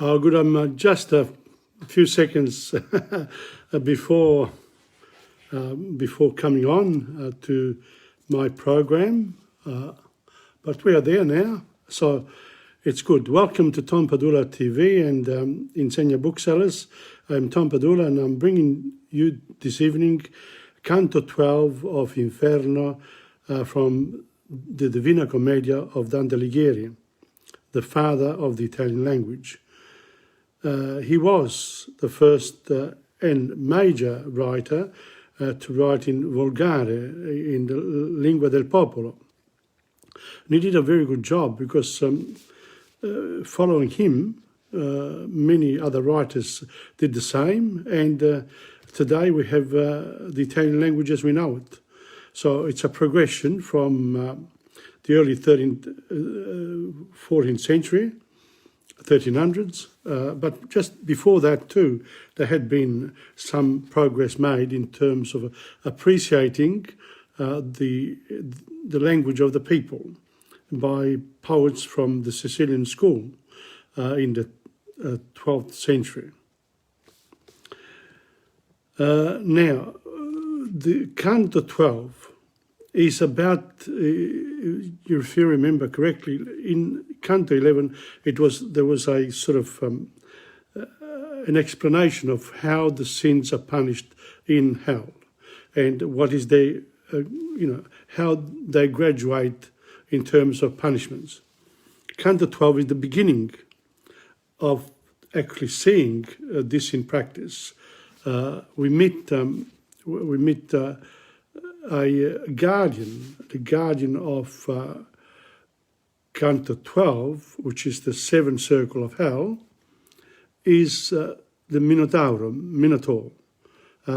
Oh, good. I'm just a few seconds before coming on to my program, but we are there now, so it's good. Welcome to TomPadulaTV and Insegna Booksellers. I'm Tom Padula, and I'm bringing you this evening Canto 12 of Inferno from the Divina Commedia of Dante Alighieri, the father of the Italian language. He was the first and major writer to write in Volgare, in the Lingua del Popolo. And he did a very good job because following him, many other writers did the same, and today we have the Italian language as we know it. So it's a progression from the early 14th century, 1300s, but just before that too, there had been some progress made in terms of appreciating the language of the people by poets from the Sicilian school in the 12th century. Now, the Canto 12 is about, if you remember correctly, in Canto 11, there was a sort of an explanation of how the sins are punished in hell, and what is their, how they graduate in terms of punishments. Canto 12 is the beginning of actually seeing this in practice. We meet a guardian, the guardian of Canto 12, which is the seventh circle of hell, is the Minotaur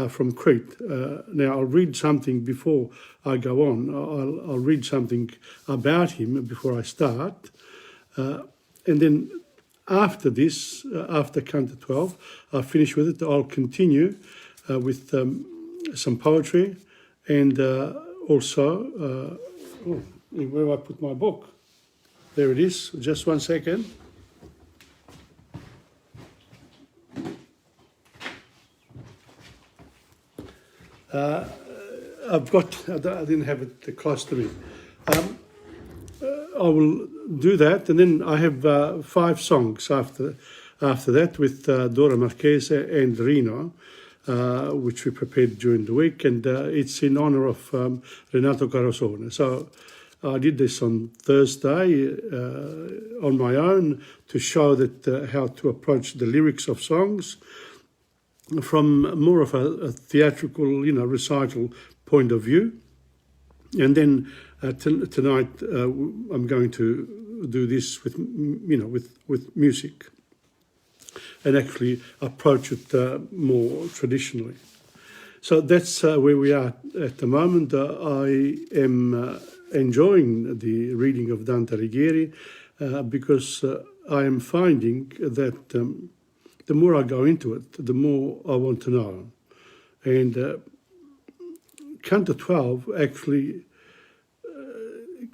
from Crete. Now, I'll read something before I go on. I'll read something about him before I start. And then after this, after Canto 12, I'll finish with it. I'll continue with some poetry. And also, where do I put my book? There it is, just one second. I didn't have it close to me. I will do that, and then I have 5 songs after that with Dora Marchese and Rino, which we prepared during the week, and it's in honor of Renato Carosone. So I did this on Thursday on my own to show that how to approach the lyrics of songs from more of a theatrical, recital point of view. And then tonight I'm going to do this with music, and actually approach it more traditionally. So that's where we are at the moment. I am enjoying the reading of Dante Alighieri because I am finding that the more I go into it, the more I want to know. And Canto 12 actually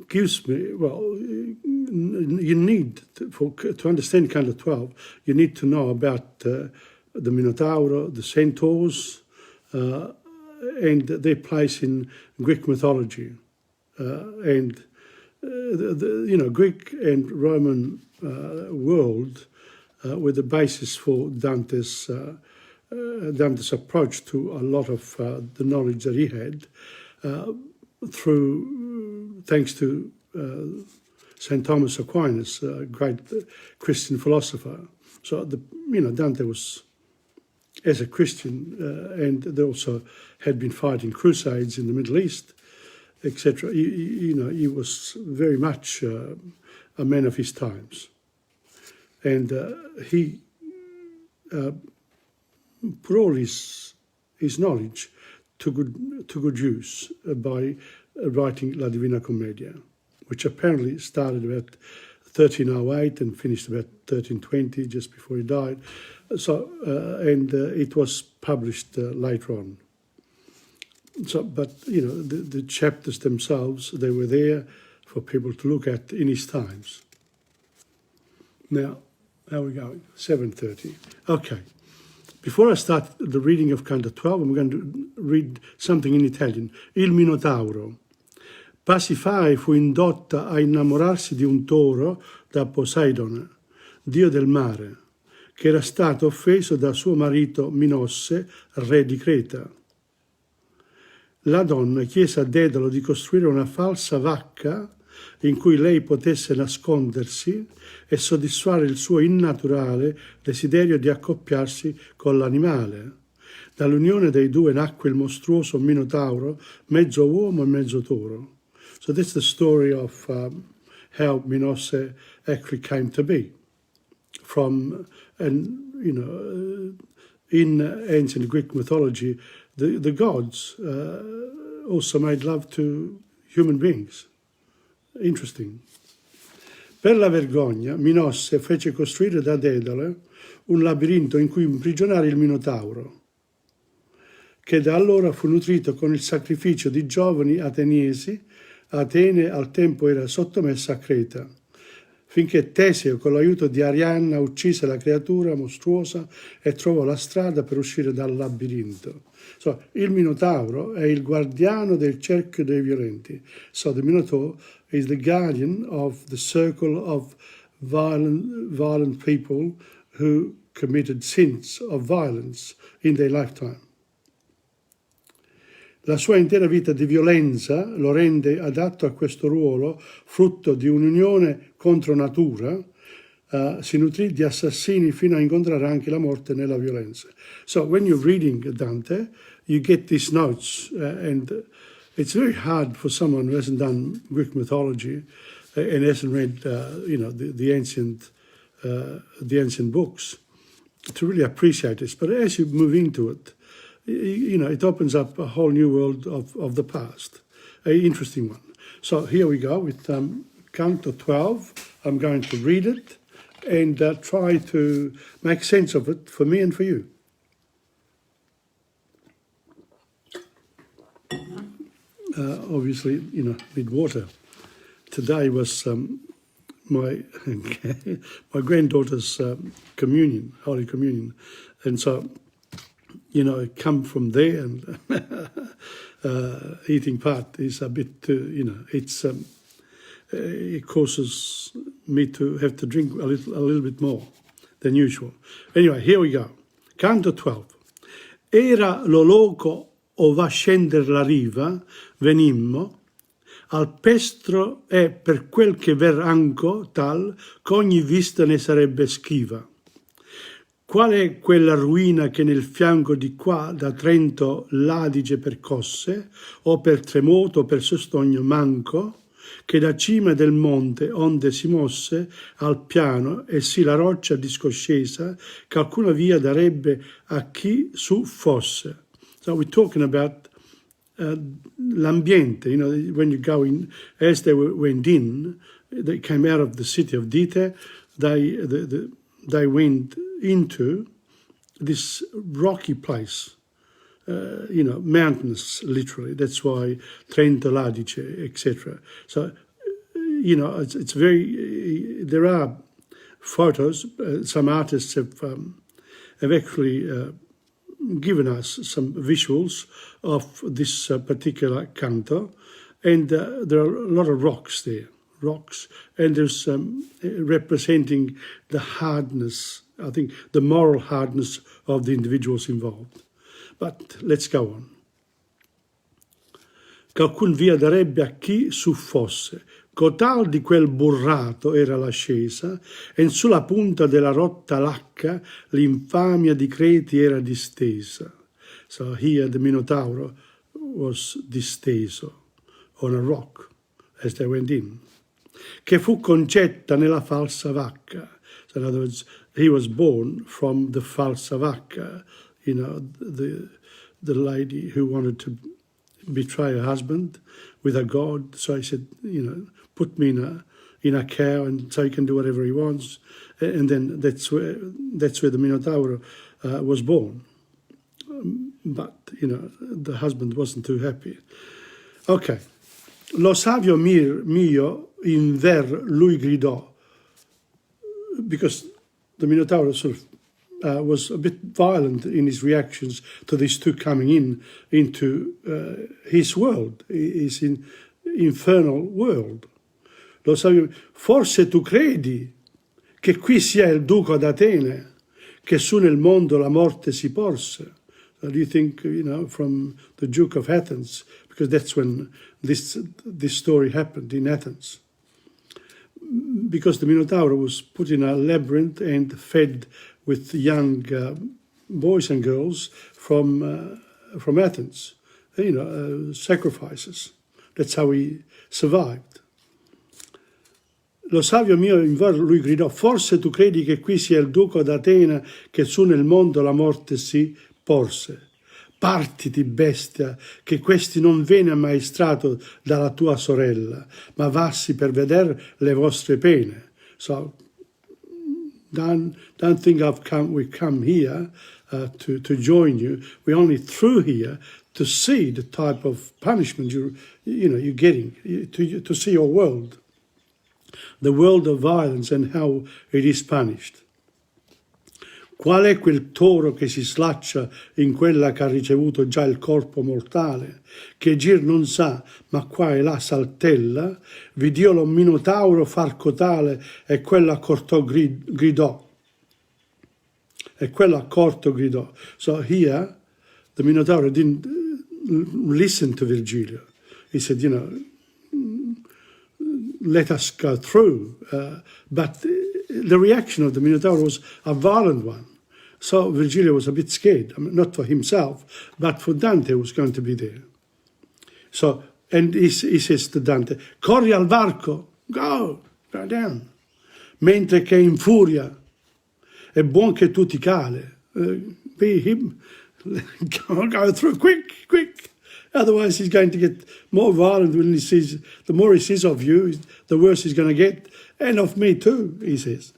gives me, you need, to understand Canto 12, you need to know about the Minotaur, the centaurs, and their place in Greek mythology. And Greek and Roman world were the basis for Dante's approach to a lot of the knowledge that he had, thanks to St. Thomas Aquinas, a great Christian philosopher. So Dante was, as a Christian, and they also had been fighting crusades in the Middle East, etc. He was very much a man of his times, and he put all his knowledge to good use by writing La Divina Commedia, which apparently started about 1308 and finished about 1320, just before he died. So, and it was published later on. So, but the chapters themselves, they were there for people to look at in his times. Now, How are we going? 7:30. Okay. Before I start the reading of Canto 12, I'm going to read something in Italian. Il Minotauro. Pasifae fu indotta a innamorarsi di un toro da Poseidone, dio del mare, che era stato offeso da suo marito Minosse, re di Creta. La donna chiese a Dedalo di costruire una falsa vacca in cui lei potesse nascondersi e soddisfare il suo innaturale desiderio di accoppiarsi con l'animale. Dall'unione dei due nacque il mostruoso Minotauro, mezzo uomo e mezzo toro. So that's the story of how Minosse actually came to be. From, and you know, in ancient Greek mythology, the gods also made love to human beings. Interesting. Per la vergogna, Minosse fece costruire da Dedalo un labirinto in cui imprigionare il Minotauro, che da allora fu nutrito con il sacrificio di giovani ateniesi. Atene al tempo era sottomessa a Creta, finché Teseo, con l'aiuto di Arianna, uccise la creatura mostruosa e trovò la strada per uscire dal labirinto. So, il Minotauro è il guardiano del cerchio dei violenti. So the Minotaur is the guardian of the circle of violent people who committed sins of violence in their lifetime. La sua intera vita di violenza lo rende adatto a questo ruolo, frutto di un'unione contro natura. Si nutrì di assassini fino a incontrare anche la morte nella violenza. So when you're reading Dante, you get these notes, and it's very hard for someone who hasn't done Greek mythology and hasn't read, the ancient books, to really appreciate this. But as you move into it, it opens up a whole new world of the past, an interesting one. So here we go with Canto 12. I'm going to read it and try to make sense of it for me and for you. Obviously, with water. Today was my granddaughter's communion, Holy Communion, and so I come from there, and eating part is a bit, it causes me to have to drink a little bit more than usual. Anyway, here we go. Canto 12. Era lo loco ova scender la riva, venimmo, al pestro è per quel che ver anco tal, ch'ogni vista ne sarebbe schiva. Qual è quella ruina che nel fianco di qua da Trento l'Adige percosse, o per Tremoto o per Sostogno manco, che da cima del monte onde si mosse al piano e sì la roccia discoscesa, che alcuna via darebbe a chi su fosse. So we're talking about l'ambiente, when you go in, as they went in, they came out of the city of Dite, they went into this rocky place, mountains, literally. That's why Trento, l'Adige, etc. So, it's very, there are photos, some artists have actually given us some visuals of this particular canto, and there are a lot of rocks there, and there's representing the hardness, I think the moral hardness of the individuals involved. But let's go on. Qualcun via darebbe a chi su fosse, cotal di quel burrato era l'ascesa, e sulla punta della rotta lacca l'infamia di Creti era distesa. So here the Minotauro was disteso on a rock as they went in. Che fu concetta nella falsa vacca. So in other words, he was born from the falsa vacca, the lady who wanted to betray her husband with a god. So he said, put me in a cow, and so he can do whatever he wants. And then that's where the Minotauro was born. But, the husband wasn't too happy. Okay. Lo savio mio in ver lui gridò, because the Minotaur sort of was a bit violent in his reactions to these two coming into his world, his infernal world. Lo sai, forse tu credi che qui sia il duca d'Atene, che su nel mondo la morte si porse. Do you think, from the Duke of Athens, because that's when this story happened in Athens. Because the Minotaur was put in a labyrinth and fed with young boys and girls from Athens, sacrifices. That's how he survived. Lo savio mio inverno, lui gridò, forse tu credi che qui sia il duca d'Atena che su nel mondo la morte si porse. Partiti, bestia, che questi non venne ammaestrato dalla tua sorella, ma vassi per vedere le vostre pene. So, don't think we come here to join you. We only through here to see the type of punishment you're getting, to see your world. The world of violence and how it is punished. Qual è quel toro che si slaccia in quella che ha ricevuto già il corpo mortale, che gir non sa, ma qua e là saltella? Vidio lo minotauro far cotale e quello accorto gridò. E quello accorto gridò. So here, the Minotaur didn't listen to Virgilio. He said, let us go through. But the reaction of the Minotaur was a violent one. So Virgilio was a bit scared, not for himself, but for Dante who was going to be there. So, and he says to Dante, corri al varco, go down. Mentre che in furia, è buon che tu ti cale. Be him, go through, quick. Otherwise he's going to get more violent when he sees, the more he sees of you, the worse he's going to get, and of me too, he says.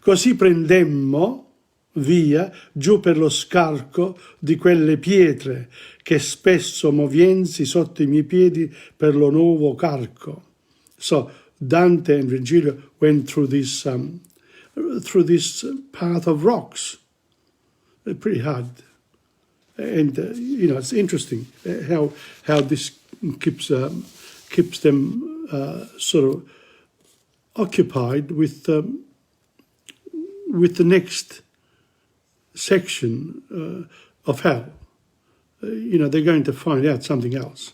Così prendemmo via giù per lo scarco di quelle pietre che spesso moviensi sotto I miei piedi per lo nuovo carco. So Dante and Virgilio went through this path of rocks. Pretty hard. And, it's interesting how this keeps them sort of occupied with the next section of hell. They're going to find out something else.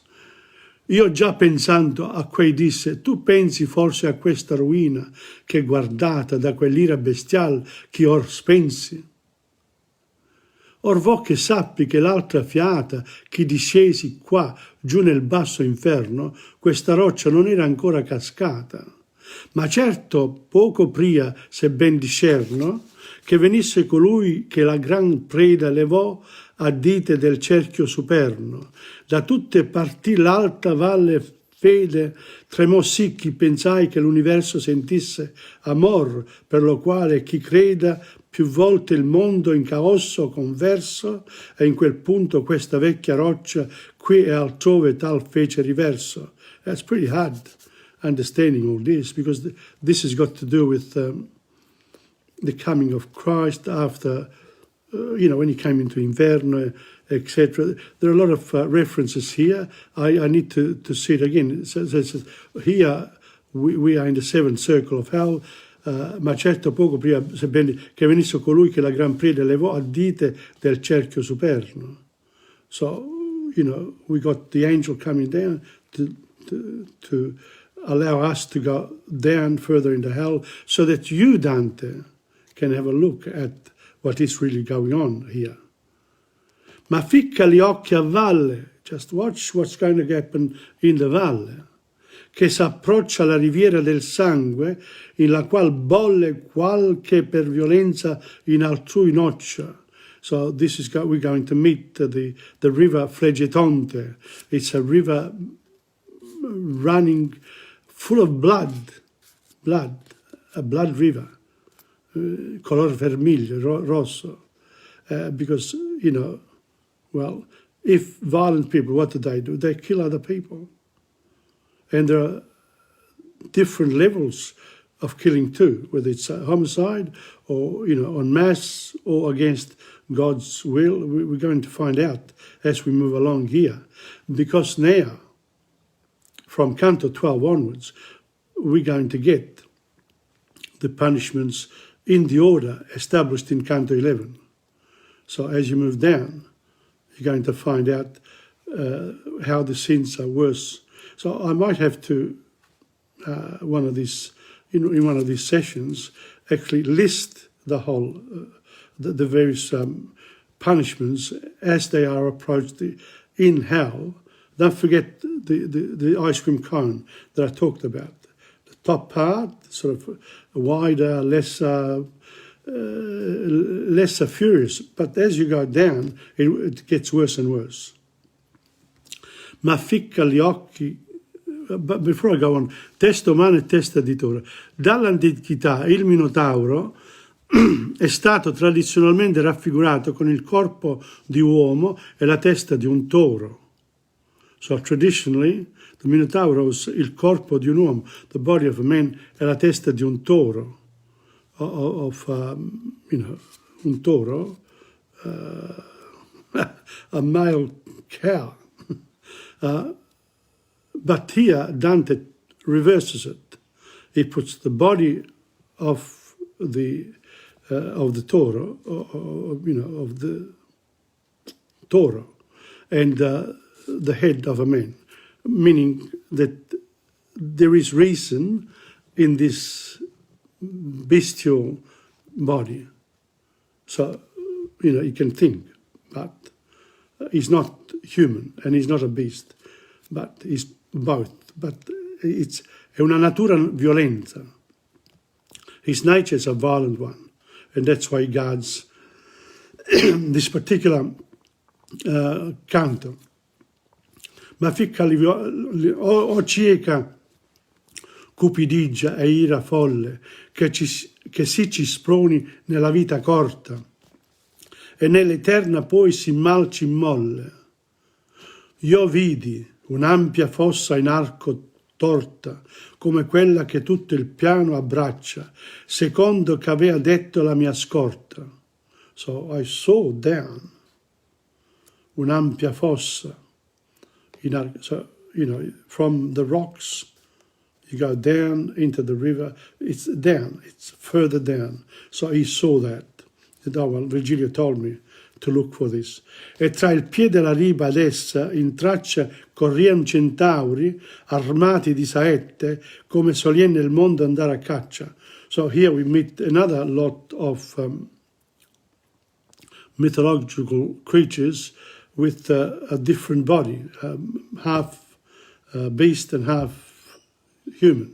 Io già pensando a quei disse, tu pensi forse a questa ruina che guardata da quell'ira bestial che or spensi? Or vo che sappi che l'altra fiata che discesi qua giù nel basso inferno, questa roccia non era ancora cascata, ma certo poco pria, se ben discerno, che venisse colui che la gran preda levò a dite del cerchio superno. Da tutte partì l'alta valle fede, tremò sì chi pensai che l'universo sentisse amor, per lo quale chi creda più volte il mondo in caosso converso, e in quel punto questa vecchia roccia qui e altrove tal fece riverso. That's pretty hard understanding all this, because this has got to do with the coming of Christ after, when he came into Inferno, etc. There are a lot of references here. I need to see it again. It says, here we are in the seventh circle of hell, ma certo poco prima, sebbene che venisse colui che la gran preda levò a dite del cerchio superno. So, we got the angel coming down to allow us to go down further into hell, so that you, Dante, can have a look at what is really going on here. Ma ficca gli occhi a valle, just watch what's going to happen in the valle, che s'approccia alla riviera del sangue, in la qual bolle qualche per violenza in altrui noccia. So this is we're going to meet the river Flegetonte. It's a river running full of blood, a blood river, color vermiglio, rosso, because, if violent people, what do? They kill other people. And there are different levels of killing too, whether it's a homicide or, en masse or against God's will. We're going to find out as we move along here. Because now, from Canto 12 onwards, we're going to get the punishments in the order established in Canto 11. So as you move down, you're going to find out how the sins are worse. So I might have to, in one of these sessions, actually list the whole, the various punishments as they are approached in hell. Don't forget the ice cream cone that I talked about. The top part, sort of wider, lesser furious. But as you go down, it gets worse and worse. Ma ficca gli occhi. But before I go on, testa umana e testa di toro. Dall'antichità il Minotauro è stato tradizionalmente raffigurato con il corpo di uomo e la testa di un toro. So traditionally, the Minotauro was il corpo di un uomo, the body of a man, e la testa di un toro. Un toro, a male cow. But here Dante reverses it. He puts the body of the toro, of the toro, and the head of a man, meaning that there is reason in this bestial body. So, he can think, but he's not human and he's not a beast, but he's both. But it's una natura violenta. His nature is a violent one, and that's why he guards this particular canto. Ma ficca o cieca cupidigia e ira folle che si ci sproni nella vita corta e nell'eterna poi si mal ci molle. Io vidi un'ampia fossa in arco torta come quella che tutto il piano abbraccia secondo che aveva detto la mia scorta. So I saw down un'ampia fossa. So, from the rocks, you go down into the river. It's down, it's further down. So he saw that. Virgilio told me to look for this. E tra il piede e la riba ad essa, in traccia corrian centauri, armati di saette, come solien nel mondo andare a caccia. So here we meet another lot of mythological creatures with a different body, half beast and half human.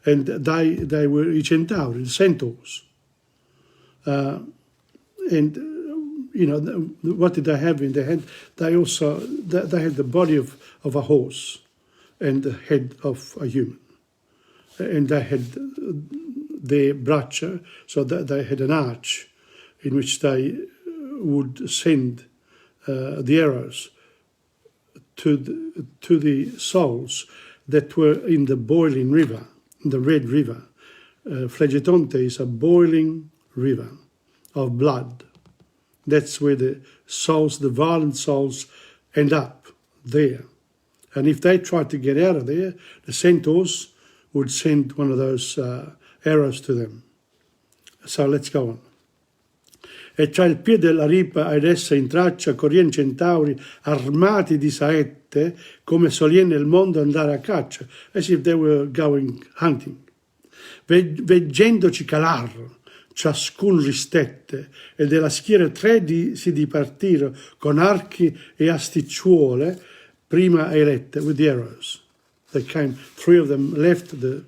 And they were i centauri, the centaurs. And, what did they have in their hand? They had the body of a horse and the head of a human. And they had their braccia, so that they had an arch in which they would send the arrows to the souls that were in the boiling river, the Red River. Flegetonte is a boiling river of blood. That's where the souls, the violent souls, end up, there. And if they tried to get out of there, the centaurs would send one of those arrows to them. So let's go on. E tra il piede e la ripa ed essa in traccia corrien centauri armati di saette come solien nel mondo andare a caccia, as if they were going hunting. Veggendoci calar, ciascun ristette, e della schiera tre si dipartirono con archi e asticciuole prima elette, with the arrows. They came, three of them left the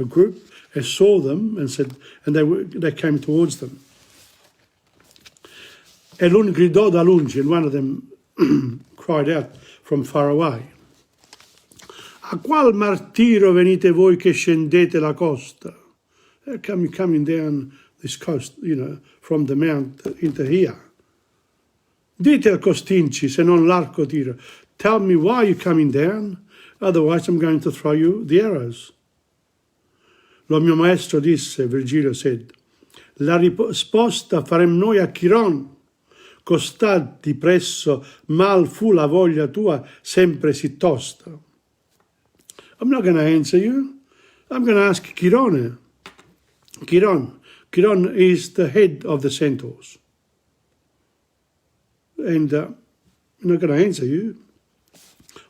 group and saw them and said, and they came towards them. E l'un gridò da lungi, and one of them cried out from far away. A qual martiro venite voi che scendete la costa? Coming down this coast, from the mount into here. Dite al costinci, se non l'arco tiro. Tell me why you're coming down, otherwise I'm going to throw you the arrows. Lo mio maestro disse, Virgilio said, la risposta farem noi a Chiron. Costatti presso, mal fu la voglia tua sempre si tosta. I'm not going to answer you. I'm going to ask Chiron. Chiron is the head of the centaurs. And I'm not going to answer you.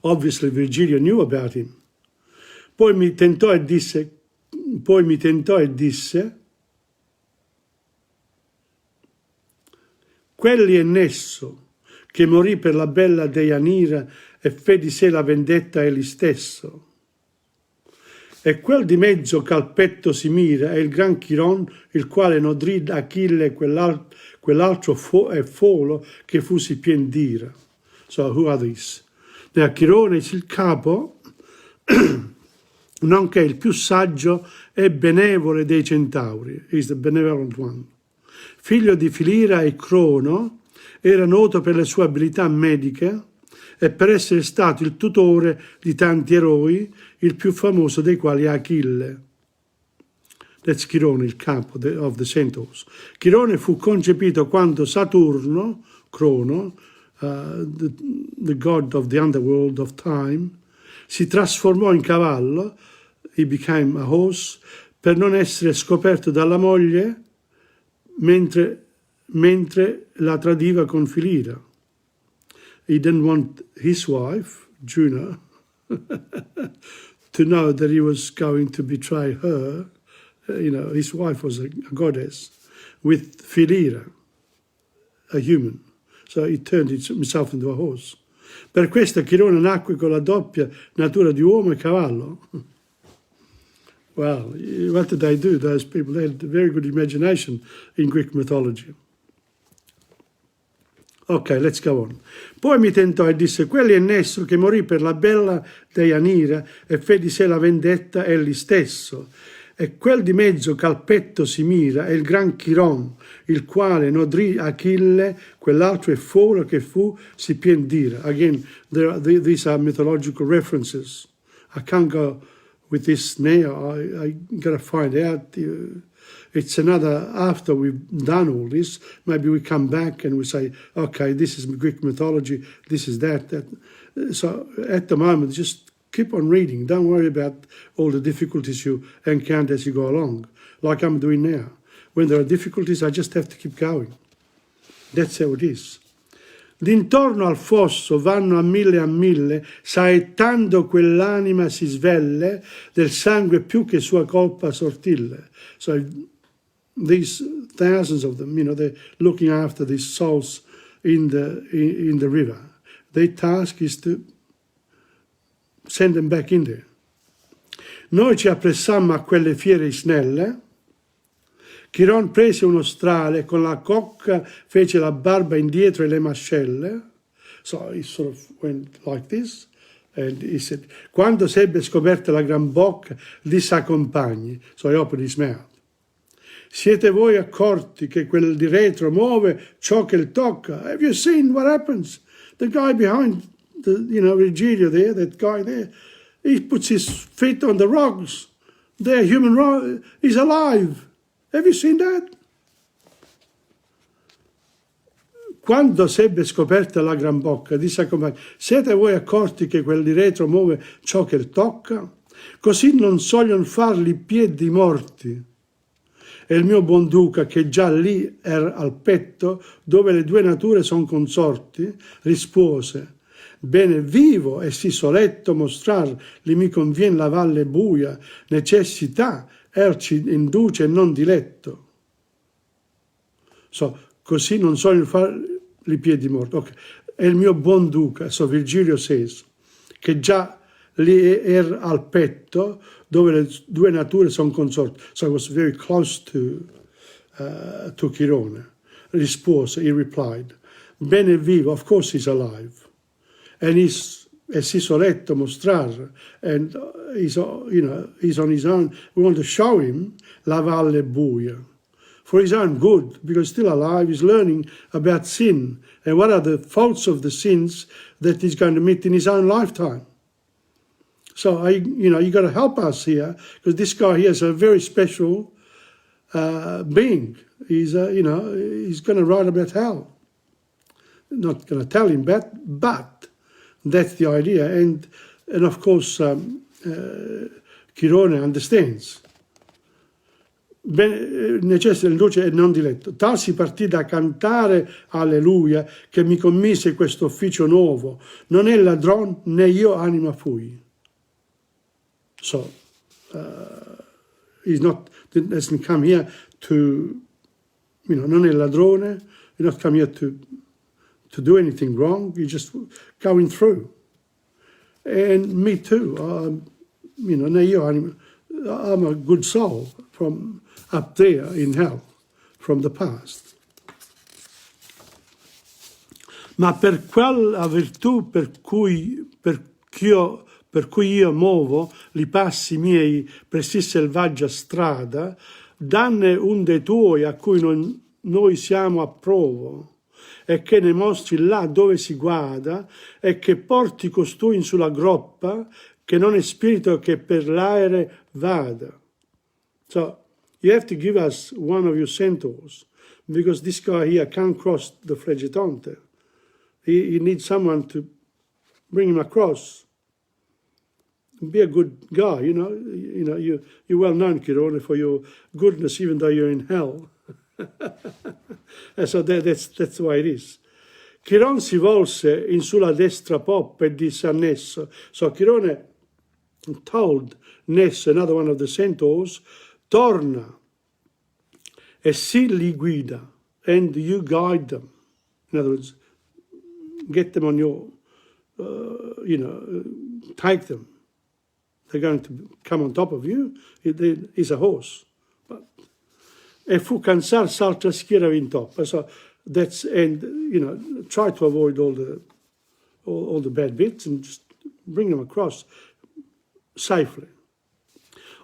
Obviously Virgilio knew about him. Poi mi tentò e disse, quelli è Nesso, che morì per la bella Deianira e fe di sé la vendetta egli stesso. E quel di mezzo ch'al petto si mira è il gran Chiron, il quale nodrì Achille quell'altro folo che fu si pien d'ira. So, who are these? Chirone è il capo, nonché il più saggio e benevole dei centauri. He's the benevolent one. Figlio di Filira e Crono, era noto per le sue abilità mediche e per essere stato il tutore di tanti eroi, il più famoso dei quali è Achille. That's Chirone, il capo of the centaurs. Chirone fu concepito quando Saturno, Crono, the god of the underworld of time, si trasformò in cavallo, he became a horse, per non essere scoperto dalla moglie mentre la tradiva con Filira. He didn't want his wife, Juno, to know that he was going to betray her. His wife was a goddess, with Filira, a human. So he turned himself into a horse. Per questo Chirone nacque con la doppia natura di uomo e cavallo. Well, what did they do, those people? They had a very good imagination in Greek mythology. Ok, let's go on. Poi mi tentò e disse, quelli è Nesso che morì per la bella Deianira e fe di sé la vendetta egli stesso. E quel di mezzo ch'al petto si mira è il gran Chiron, il quale nodrì Achille, quell'altro folo che fu si pien d'ira. Again, these are mythological references. I can't go with this now. I got to find out. It's another, after we've done all this, maybe we come back and we say, okay, this is Greek mythology, this is that. So at the moment, just keep on reading. Don't worry about all the difficulties you encounter as you go along, like I'm doing now. When there are difficulties, I just have to keep going. That's how it is. D'intorno al fosso vanno a mille, saettando quell'anima si svelle, del sangue più che sua colpa sortille. So these thousands of them, they're looking after these souls in the river. Their task is to send them back in there. Noi ci appressammo a quelle fiere snelle. Chiron prese uno strale, con la cocca fece la barba indietro e le mascelle. So he sort of went like this. And he said, quando sebbe scoperta la gran bocca, disse ai compagni. So he opened his mouth. Siete voi accorti che quel di retro muove ciò che il tocca? Have you seen what happens? The guy behind, Virgilio there, that guy there, he puts his feet on the rocks. They're human rocks. He's alive. Have you seen that? Quando sebbe scoperta la gran bocca, disse ai compagni, siete voi accorti che quel di retro muove ciò che il tocca? Così non sogliono farli piedi morti. E il mio buon duca, che già lì era al petto, dove le due nature son consorti, rispose, bene vivo e sì soletto mostrar, li mi convien la valle buia, necessità, erci induce e non diletto. So, così non sono farli piedi morti. Okay. E il mio buon duca, so Virgilio says, che già lì era al petto, dove le due nature sono consorti. So I was very close to Chirone. Rispose, he replied, bene vivo, of course he's alive. And e si soletto mostrare, and he's on his own. We want to show him la valle buia. For his own good, because still alive, he's learning about sin and what are the faults of the sins that he's going to meet in his own lifetime. So you got to help us here, because this guy here is a very special being. He's he's going to write about hell. Not going to tell him that, but that's the idea. And of course, Chirone understands. Necessita il dolce e non diletto. Tal si partì da cantare alleluia, che mi commise questo ufficio nuovo. Non è ladron né io anima fui. So, doesn't come here to, non è ladrone, he's not come here to do anything wrong, he's just going through. And me too, né io anima, I'm a good soul from up there in hell, from the past. Ma per quella virtù per cui io muovo li passi miei per sì selvaggia strada, danne un dei tuoi a cui noi siamo a provo, e che ne mostri là dove si guarda, e che porti costui in sulla groppa, che non è spirito che per l'aere vada. So, you have to give us one of your centaurs, because this guy here can't cross the Flegetonte. He needs someone to bring him across. Be a good guy, you're well known, Chirone, for your goodness, even though you're in hell. So that's the way it is. Chirone si volse in sulla destra poppa e disse a Nesso. So Chirone told Nesso, another one of the centaurs, torna e si li guida, and you guide them. In other words, get them on your, take them. They're going to come on top of you. He's a horse. E fu cansar s'altra schiera in toppa. So that's, and try to avoid all the bad bits and just bring them across safely.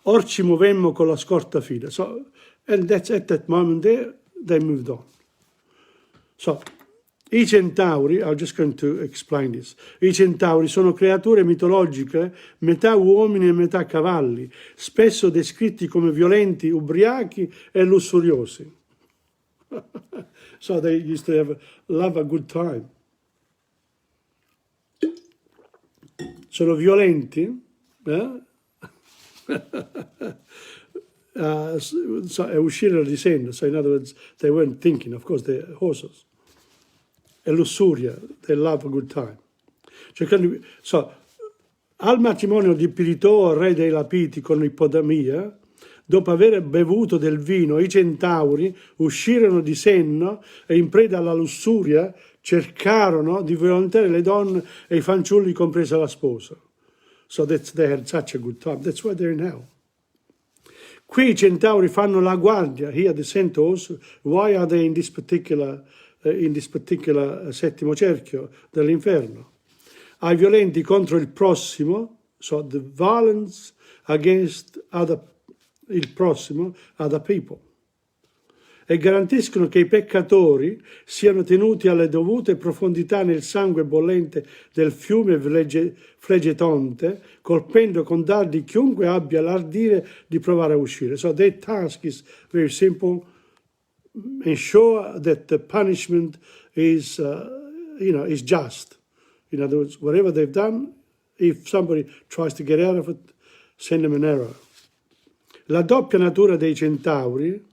Or ci movemmo con la scorta fila. So, and that's at that moment there, they moved on. So, i centauri, I'm just going to explain this. I centauri sono creature mitologiche, metà uomini e metà cavalli, spesso descritti come violenti, ubriachi e lussuriosi. So they used to love a good time. Sono violenti, so, e uscire di senno. So in other words, they weren't thinking, of course, they're horses. E lussuria, they love a good time. So, al matrimonio di Piritoo, re dei Lapiti, con Ippodamia, dopo aver bevuto del vino, i centauri uscirono di senno e in preda alla lussuria cercarono di violentare le donne e i fanciulli, compresa la sposa. So they had such a good time. That's why they're in hell. Qui i centauri fanno la guardia. Here the centaurs, why are they in this particular settimo cerchio dell'inferno? Ai violenti contro il prossimo, so the violence against il prossimo, other people. E garantiscono che i peccatori siano tenuti alle dovute profondità nel sangue bollente del fiume Flegetonte, colpendo con dardi chiunque abbia l'ardire di provare a uscire. So their task is very simple. Ensure that the punishment is, is just. In other words, whatever they've done, if somebody tries to get out of it, send them an arrow. La doppia natura dei centauri,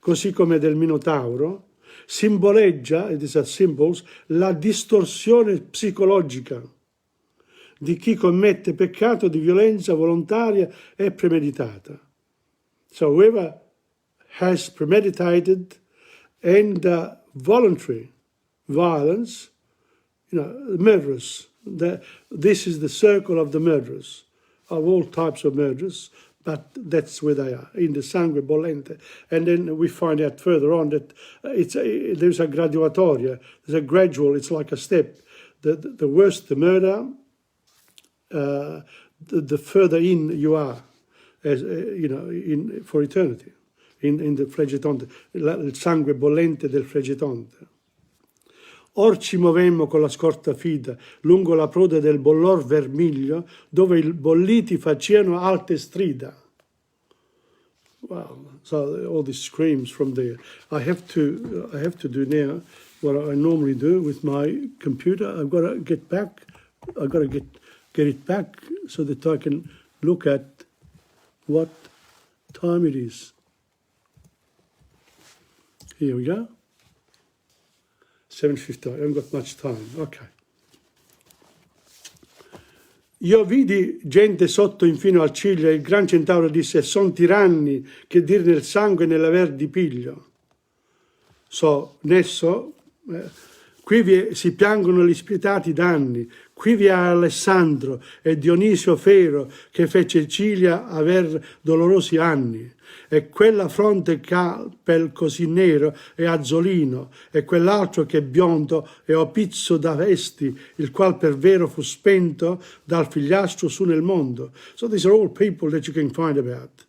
così come del Minotauro, simboleggia, it is a symbols, la distorsione psicologica di chi commette peccato di violenza volontaria e premeditata. So whoever has premeditated and voluntary violence, murderers. This is the circle of the murderers, of all types of murderers, but that's where they are, in the sangue bollente. And then we find out further on that there's a graduatoria, there's a gradual, it's like a step. The worse the murder, the further in you are, as for eternity. In the Flegetonte, il sangue bollente del Flegetonte. Or ci movemmo con la scorta fida lungo la prode del bollor vermiglio, dove i bolliti facevano alte strida. Wow, so all these screams from there. I have to do now what I normally do with my computer. I've got to get back. I've got to get it back so that I can look at what time it is. Here we go. 7:50. I haven't got much time. Okay. Io vidi gente sotto infino al ciglio e il gran centauro disse: son tiranni che dir nel sangue e nell'aver di piglio. So, nesso, si piangono gli spietati danni, qui vi è Alessandro e Dionisio Fero che fece Cilia aver dolorosi anni. E quella fronte capel così nero e azzolino, e quell'altro che biondo e opizzo da vesti, il qual per vero fu spento dal figliastro su nel mondo. So these are all people that you can find about.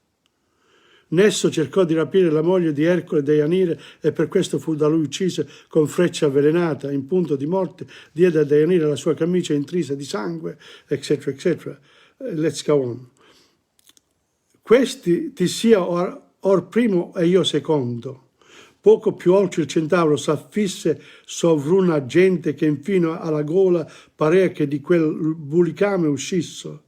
Nesso cercò di rapire la moglie di Ercole Deianire e per questo fu da lui uccisa con freccia avvelenata. In punto di morte diede a Deianire la sua camicia intrisa di sangue, eccetera, eccetera. Let's go on. Questi ti sia or primo e io secondo. Poco più oltre il centauro s'affisse sovruna gente che infino alla gola parea che di quel bulicame uscisso.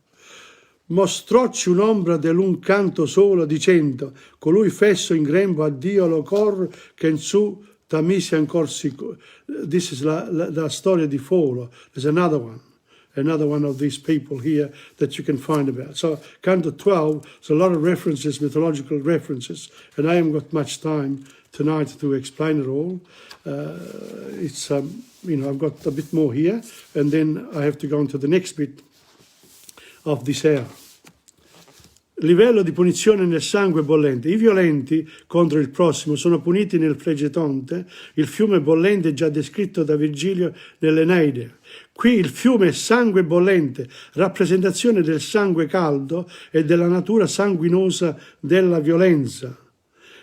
Mostrocci un'ombra dell'un canto solo dicendo: colui fesso in grembo a Dio lo cor che in su tamisi ancor sicuro. This is la storia di Folo. There's another one of these people here that you can find about. So Canto 12, there's a lot of references, mythological references, and I haven't got much time tonight to explain it all. I've got a bit more here, and then I have to go on to the next bit of this hour. Livello di punizione nel sangue bollente. I violenti contro il prossimo sono puniti nel Fregetonte, il fiume bollente già descritto da Virgilio nell'Eneide. Qui il fiume è sangue bollente, rappresentazione del sangue caldo e della natura sanguinosa della violenza.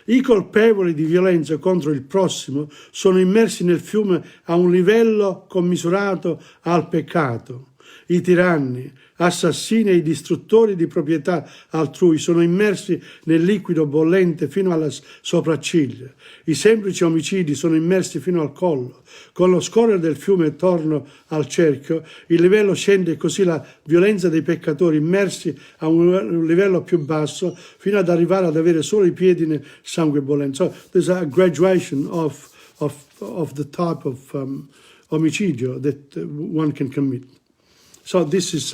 I colpevoli di violenza contro il prossimo sono immersi nel fiume a un livello commisurato al peccato. I tiranni, assassini e i distruttori di proprietà altrui sono immersi nel liquido bollente fino alle sopracciglia. I semplici omicidi sono immersi fino al collo. Con lo scorrere del fiume attorno al cerchio, il livello scende e così la violenza dei peccatori immersi a un livello più basso fino ad arrivare ad avere solo i piedi nel sangue bollente. So there's a graduation of the type of omicidio that one can commit. So this is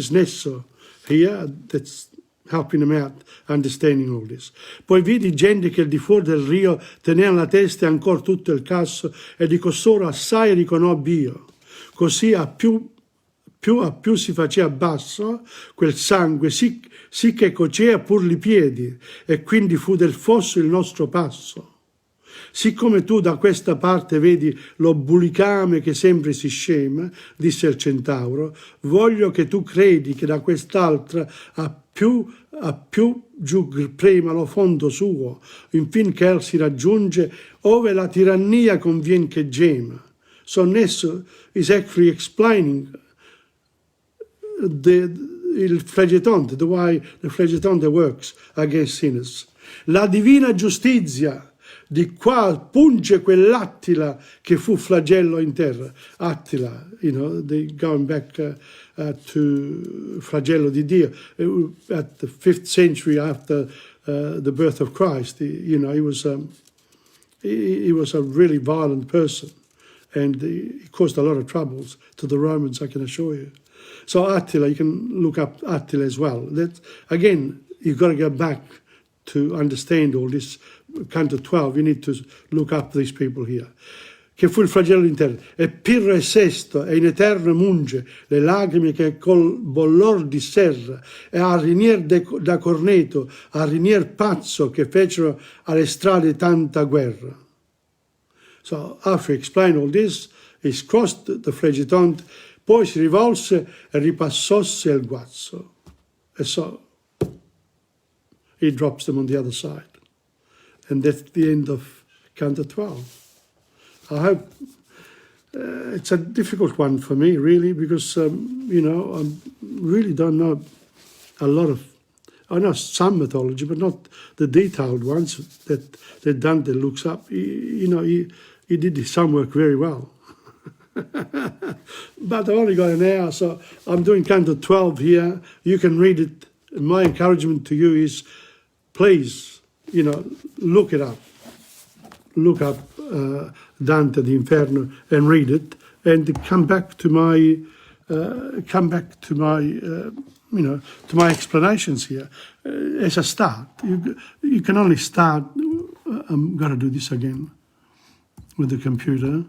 Nesso here that's helping him out understanding all this. Poi vidi gente che al di fuori del rio teneva la testa e ancora tutto il casso e di costoro assai riconobbi io. Così a più si faceva basso quel sangue, sì che cocea pur li piedi, e quindi fu del fosso il nostro passo. Siccome tu da questa parte vedi lo bulicame che sempre si scema, disse il centauro, voglio che tu credi che da quest'altra a più giù prema lo fondo suo, infin che el si raggiunge, ove la tirannia convien che gema. So Nesso is actually explaining il Fregetonte, the way the Fregetonte works against sinners. La divina giustizia di qua punge quell'Attila che fu flagello in terra. Attila, going back to flagello di Dio. At the 5th century after the birth of Christ, he was a really violent person, and he caused a lot of troubles to the Romans, I can assure you. So Attila, you can look up Attila as well. Again, you've got to go back to understand all this. Canto 12, you need to look up these people here. Che fu il flagello interno. E Pirro e Sesto, e in eterno munge le lacrime che col bollor di serra, e a Rinier da Corneto, a Rinier pazzo, che fecero alle strade tanta guerra. So, after he explained all this, he crossed the Fregetonte, poi si rivolse e ripassosse il guazzo. E so, he drops them on the other side. And that's the end of Canto 12. I hope it's a difficult one for me, really, because, you know, I really don't know a lot of, I know some mythology, but not the detailed ones that Dante looks up. You know, he did his homework very well. But I've only got an hour, so I'm doing Canto 12 here. You can read it. My encouragement to you is, please, you know, look it up. Look up Dante, the Inferno, and read it, and come back to my, you know, to my explanations here. As a start, you can only start. I'm going to do this again with the computer.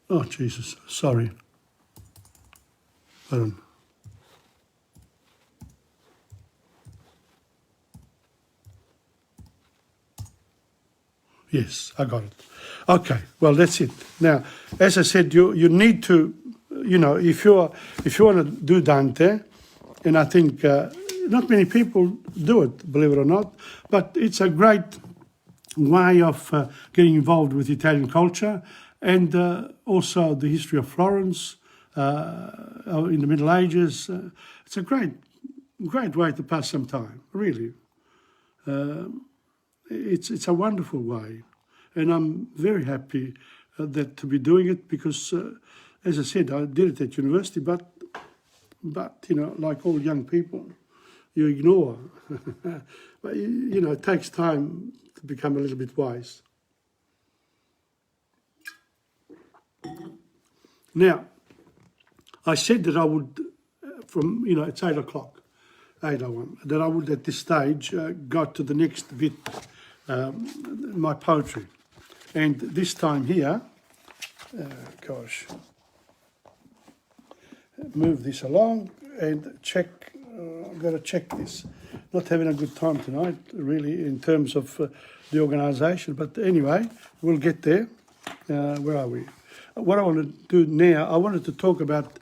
Oh, Jesus, sorry. Hold on. Yes, I got it. Okay, well, that's it. Now, as I said, you need to, you know, if you want to do Dante, and I think not many people do it, believe it or not, but it's a great way of getting involved with Italian culture and also the history of Florence in the Middle Ages. It's a great way to pass some time, really. It's a wonderful way, and I'm very happy that to be doing it because, as I said, I did it at university, but you know, like all young people, you ignore. But you know, it takes time to become a little bit wise. Now, I said that I would, from, you know, it's 8 o'clock, 8:01, that I would at this stage go to the next bit, my poetry. And this time here, gosh, move this along and check, I've got to check this. Not having a good time tonight, really, in terms of the organisation, but anyway, we'll get there. Where are we? What I want to do now, I wanted to talk about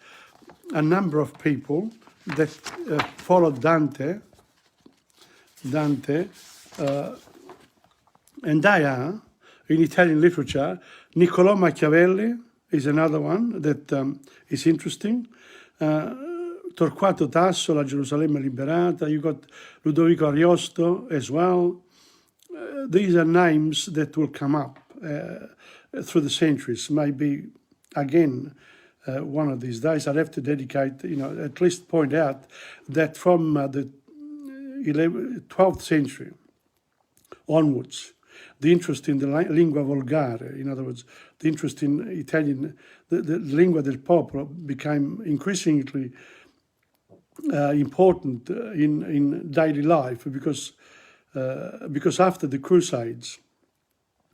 a number of people that followed Dante, and they are, in Italian literature, Niccolò Machiavelli is another one that is interesting. Torquato Tasso, La Gerusalemme Liberata. You got Ludovico Ariosto as well. These are names that will come up through the centuries. Maybe, again, one of these days I'd have to dedicate, you know, at least point out that from the 12th century onwards, the interest in the lingua volgare, in other words, the interest in Italian, the lingua del popolo became increasingly important in daily life because after the Crusades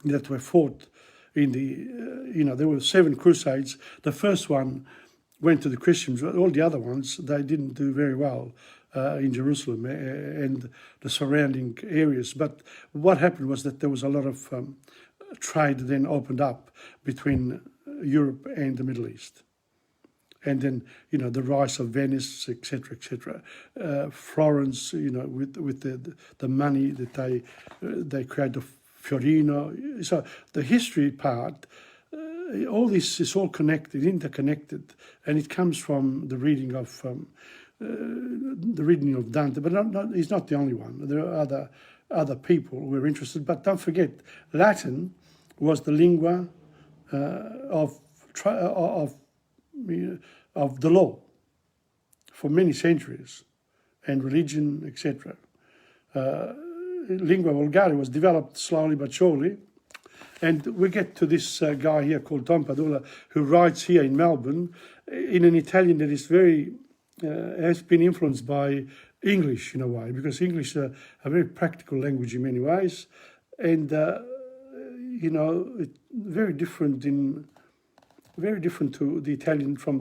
that were fought in the, you know, there were 7 crusades. The first one went to the Christians. All the other ones, they didn't do very well in Jerusalem and the surrounding areas. But what happened was that there was a lot of trade then opened up between Europe and the Middle East. And then, you know, the rise of Venice, etc., etc. Florence, you know, with the money that they created, Fiorino. So the history part, all this is all connected, interconnected, and it comes from the reading of Dante. But he's not the only one. There are other people who are interested. But don't forget, Latin was the lingua of the law for many centuries, and religion, etc. Lingua volgare was developed slowly but surely, and we get to this guy here called TomPadula, who writes here in Melbourne in an Italian that is very has been influenced by English in a way, because English is a very practical language in many ways, and you know, very different to the Italian from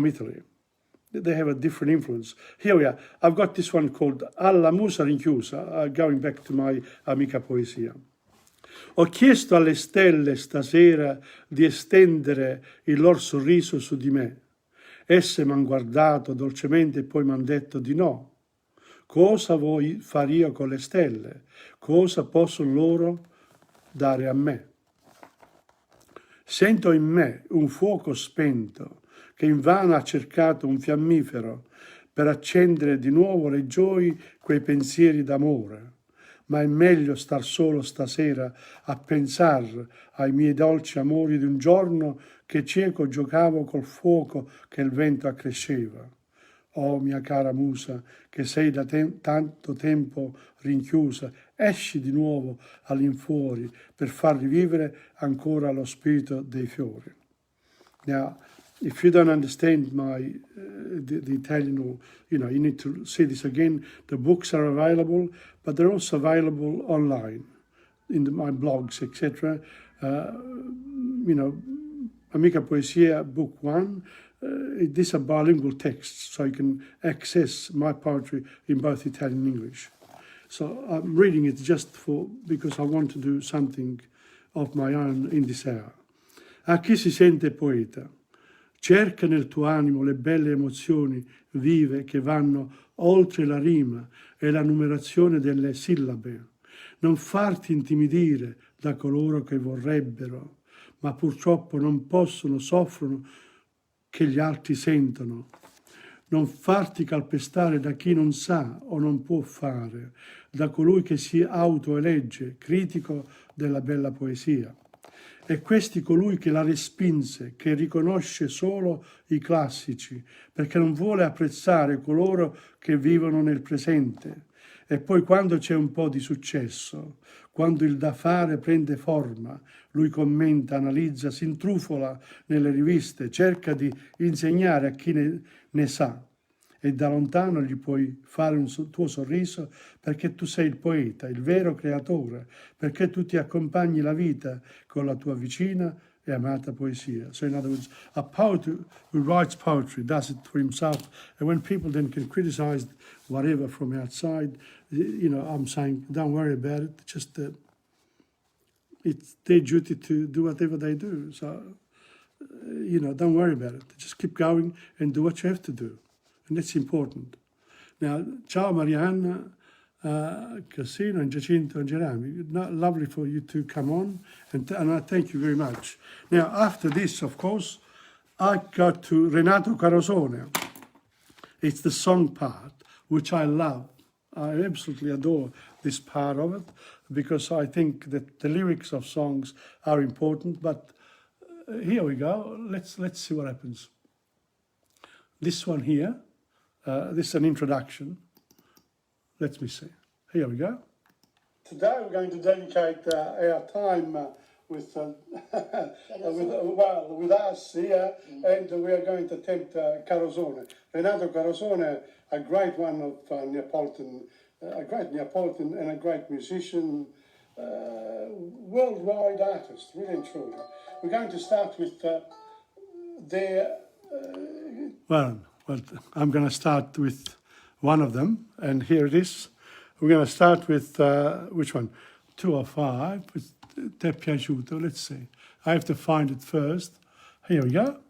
Italy. They have a different influence. Here we are. I've got this one called Alla musa rinchiusa, going back to my amica poesia. Ho chiesto alle stelle stasera di estendere il loro sorriso su di me. Esse m'han guardato dolcemente e poi m'han detto di no. Cosa vuoi fare io con le stelle? Cosa possono loro dare a me? Sento in me un fuoco spento che invano ha cercato un fiammifero per accendere di nuovo le gioie, quei pensieri d'amore. Ma è meglio star solo stasera a pensare ai miei dolci amori di un giorno che cieco giocavo col fuoco che il vento accresceva. Oh mia cara musa, che sei da tanto tempo rinchiusa, esci di nuovo all'infuori per far rivivere ancora lo spirito dei fiori. Now, if you don't understand the Italian, or you need to see this again. The books are available, but they're also available online in my blogs, etc. Amica Poesia, Book 1. These are bilingual texts, so you can access my poetry in both Italian and English. So I'm reading it just because I want to do something of my own in this hour. A chi si sente poeta, cerca nel tuo animo le belle emozioni vive che vanno oltre la rima e la numerazione delle sillabe. Non farti intimidire da coloro che vorrebbero, ma purtroppo non possono, soffrono che gli altri sentono. Non farti calpestare da chi non sa o non può fare, da colui che si autoelegge critico della bella poesia. E questi colui che la respinse, che riconosce solo i classici, perché non vuole apprezzare coloro che vivono nel presente. E poi quando c'è un po' di successo, quando il da fare prende forma, lui commenta, analizza, si intrufola nelle riviste, cerca di insegnare a chi ne sa. E da lontano gli puoi fare un tuo sorriso perché tu sei il poeta, il vero creatore, perché tu ti accompagni la vita con la tua vicina e amata poesia. So in other words, a poet who writes poetry does it for himself, and when people then can criticize whatever from outside, I'm saying, don't worry about it, just it's their duty to do whatever they do. So, don't worry about it. Just keep going and do what you have to do. And that's important. Now, ciao Marianna, Cassino and Giacinto and Gerami. Lovely for you to come on, and I thank you very much. Now, after this, of course, I got to Renato Carosone. It's the song part, which I love. I absolutely adore this part of it, because I think that the lyrics of songs are important. But here we go. Let's see what happens. This one here. This is an introduction. Let me see. Here we go. Today we're going to dedicate our time with us here, and we are going to attempt Carosone. Renato Carosone, a great one of Neapolitan, a great Neapolitan and a great musician, worldwide artist, really and truly. We're going to start with their... Well, I'm going to start with one of them, and here it is. We're going to start with, which one? 205, with Te piaciuto. Let's see. I have to find it first. Here we go.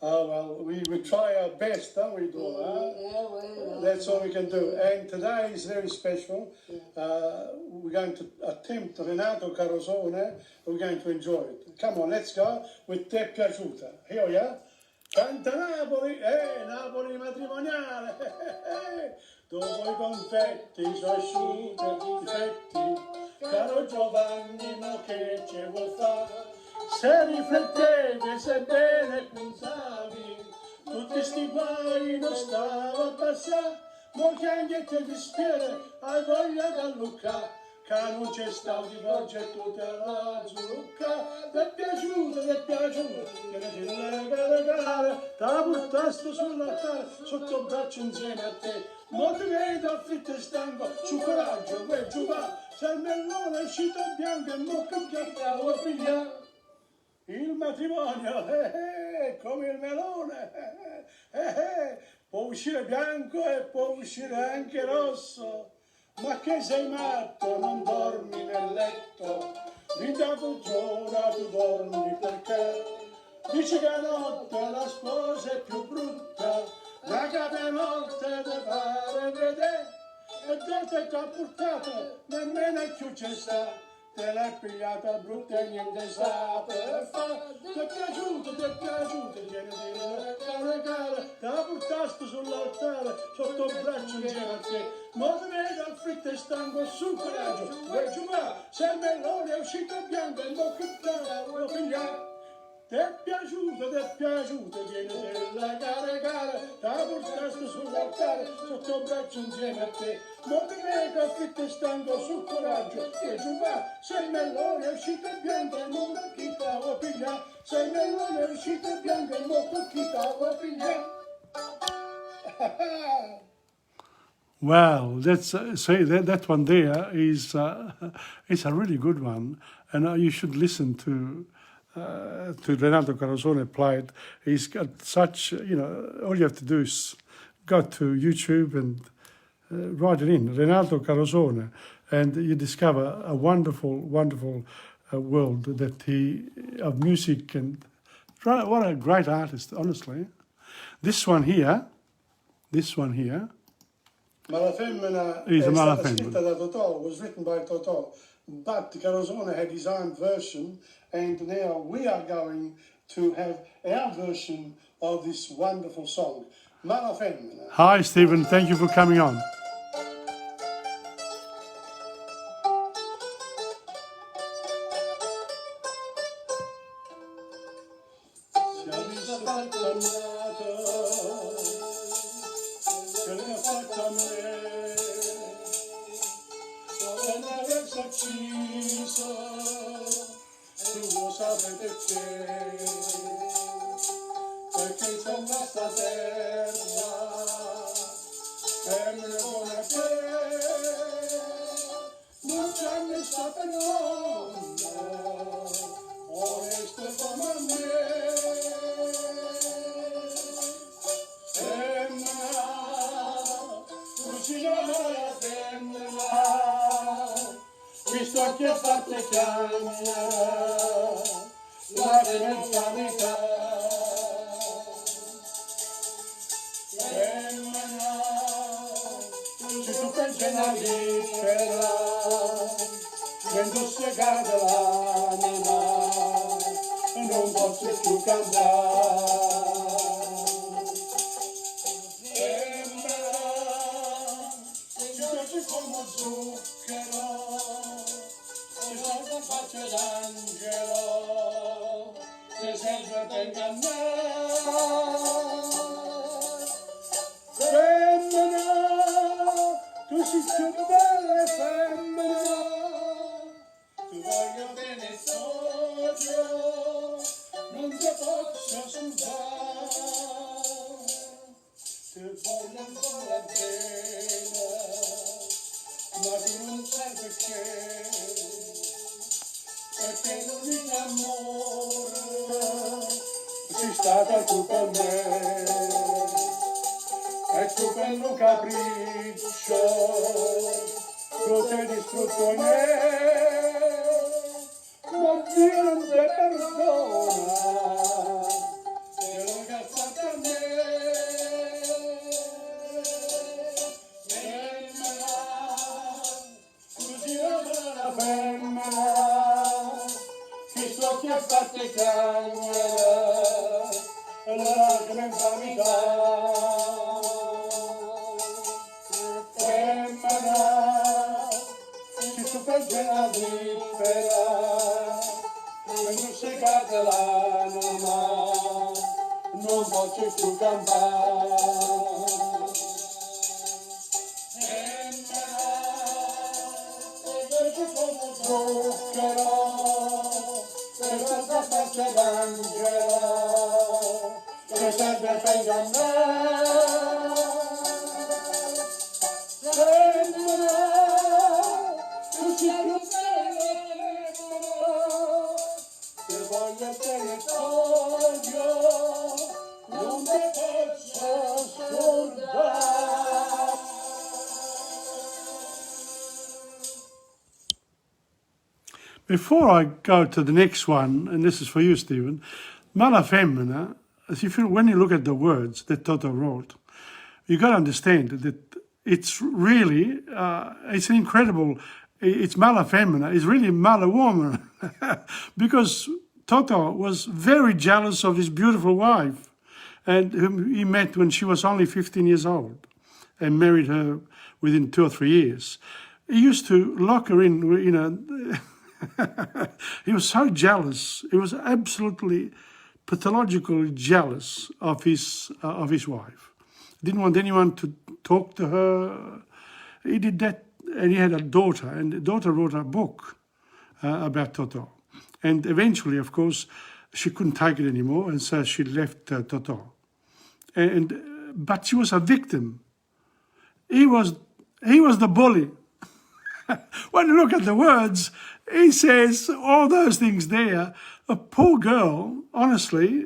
Oh, well, we try our best, don't we, Dora? Yeah, that's all we can do. And today is very special. We're going to attempt Renato Carosone. We're going to enjoy it. Come on, let's go with Te piaciuta. Here we are. Canta Napoli, Napoli matrimoniale. Dopo I confetti, i suoi asciutti, i fetti. Caro Giovanni, ma che ce vuol fare? Se riflettevi, se bene pensavi, tutti sti guai non stava a passare, mo che anche te dispiere, hai voglia da Luca, che non c'è stato di progetto della zucca, ti è piaciuto, che ne ti lega legare, te la portaste sull'altare, sotto il braccio insieme a te, mo ti vedo affitto e stanco, su coraggio, quel giù va, se il mellone è uscito bianco e mo che chiacchiavo figliare. Il matrimonio, come il melone, può uscire bianco e può uscire anche rosso, ma che sei matto, non dormi nel letto, di da poltrona tu dormi perché, di Dice che a notte la sposa è più brutta, ma che notte te pare vedere, e te t'ha portata, nemmeno più c'è sta. Te l'hai pigliata brutta e niente sa per fare. Ti è piaciuto, viene di cara cara, te la portaste sull'altare, sotto il braccio insieme a te. Ma te vedo al fritto e stanco su coraggio, vuoi giocare, se il melone è uscito bianco e mo che te lo pigliare. Ti è piaciuto, viene della cara cara, te la portaste sull'altare, sotto il braccio insieme a te. Ma te vedo al fritto e stanco su coraggio, vuoi giocare, se il melone è uscito bianco e mo che te lo pigliare. Se il melone è uscito bianco e mo che te lo pigliare. Well, that's say that one there is it's a really good one, and you should listen to Renato Carosone play it. He's got such all you have to do is go to YouTube and write it in Renato Carosone, and you discover a wonderful world that of music, and what a great artist, honestly. This one here. Malafemmina is scritta da Totò, was written by Totò, but Carosone had his own version, and now we are going to have our version of this wonderful song, Malafemmina. Hi Stephen, thank you for coming on. Visto che fate chiamare la verità, se tu pensi una libera, vendo segata l'anima, non posso più cantare. Come zucchero, se salva faccia d'angelo, se sempre per ingannare. Femmina, tu sei più bella femmina, tu voglio bene socio, non ti posso scusare, ti voglio ancora bene. Ma tu non sai perché l'unico amore sei stata tu per me, e tu per un capriccio tu ti hai distrutto me, ma Dio non ti perdona, se lo che ha fatto a me. Che fate cagnere la grandità, femmina, se tu pensi la libera, quando segate l'anima, non posso più cantare. Zucchero, questa faccia d'angelo, che sempre per ingannare. Femmina, tu sei più bella, ti voglio bene voglio, non ti posso scordare. Before I go to the next one, and this is for you, Stephen, Mala Femmina, when you look at the words that Toto wrote, you got to understand that it's really, it's an incredible, it's Mala Femmina, it's really Mala Woman. Because Toto was very jealous of his beautiful wife, and whom he met when she was only 15 years old and married her within 2 or 3 years. He used to lock her in, you know. He was so jealous. He was absolutely pathologically jealous of his wife. Didn't want anyone to talk to her. He did that, and he had a daughter, and the daughter wrote a book about Toto. And eventually, of course, she couldn't take it anymore, and so she left Toto. But she was a victim. He was the bully. When you look at the words, he says all those things there. A poor girl, honestly,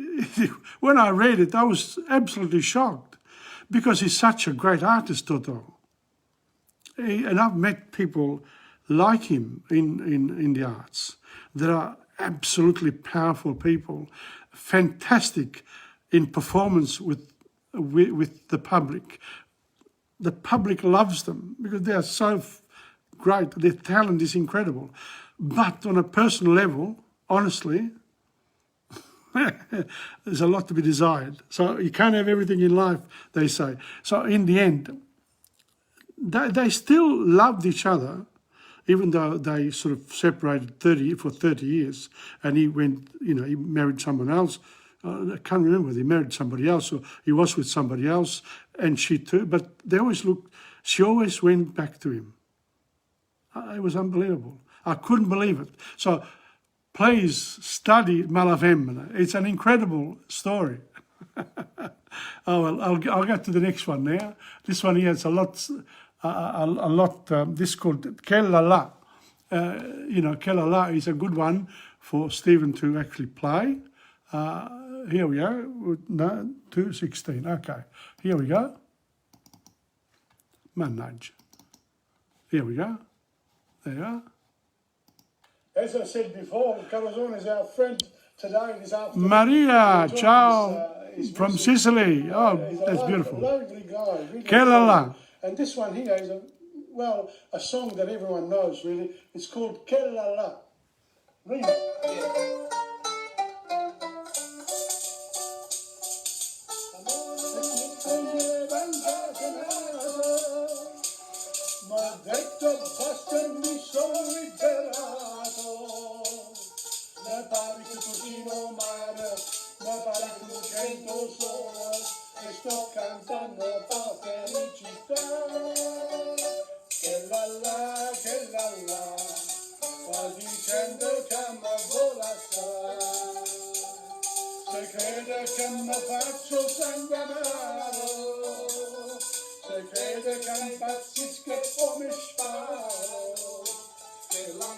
when I read it, I was absolutely shocked because he's such a great artist, Toto. And I've met people like him in the arts. There are absolutely powerful people, fantastic in performance with the public. The public loves them because they are so great. Their talent is incredible. But on a personal level, honestly, there's a lot to be desired. So you can't have everything in life, they say. So in the end, they still loved each other, even though they sort of separated for 30 years. And he went, you know, he married someone else. I can't remember whether he married somebody else or he was with somebody else, and she too. But she always went back to him. It was unbelievable. I couldn't believe it. So please study Mala Femmina. It's an incredible story. Oh, well, I'll go to the next one now. This one here is a lot. This is called Kelala. You know, Kelala is a good one for Stephen to actually play. Here we go. No, 2:16. Okay. Here we go. Manage. Here we go. There you are. As I said before, Carozone is our friend today, this afternoon. Maria, ciao, from Sicily. Oh, that's beautiful. Lovely guy. Really Kelala. And this one here is a song that everyone knows, really. It's called Kelala. Read it. Sto cantando per felicità, che la la, sta dicendo che mi vola sta, se crede che mi faccio sangue amaro, se crede che impazzisco e poi mi sparo, che la,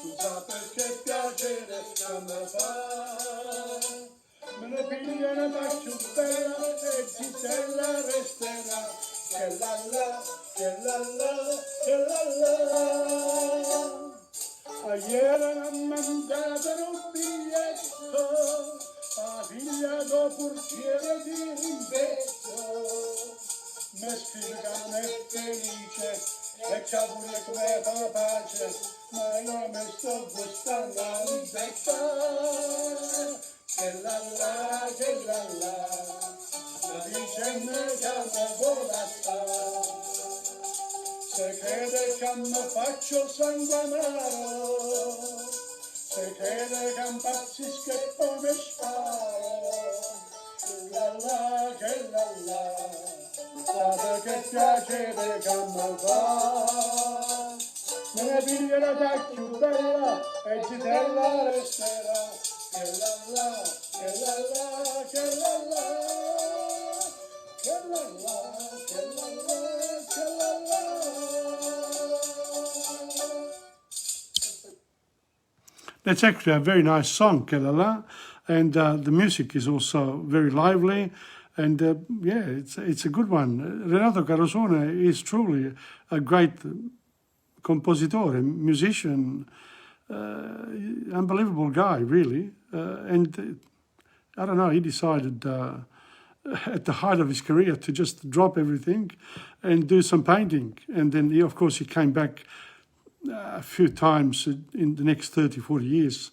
tu sai perché piacere che mi fa. Me ne piglia una più bella e zitella resterà. Che la la, che la la, che la la. Ieri hanno mandato un biglietto a figlia do portiere di rimbetto. Mi scrive che non è felice e che vuole che mi fa pace, ma io mi sto gustando a ribetta. Che la la, sta dicendo che mi vola sta, se crede che mi faccio sangue amaro, se crede che impazzisco e poi mi sparo, che la la, sa che piacere che mi fa, me ne piglio una più bella e zitella resterà. Che la la, che la la, che la la, che la la, che la la, che la la. That's actually a very nice song, Kelala, and the music is also very lively, and yeah, it's a good one. Renato Carosone is truly a great compositor, musician, unbelievable guy, really. And I don't know, he decided at the height of his career to just drop everything and do some painting. And then, he, of course, he came back a few times in the next 30, 40 years.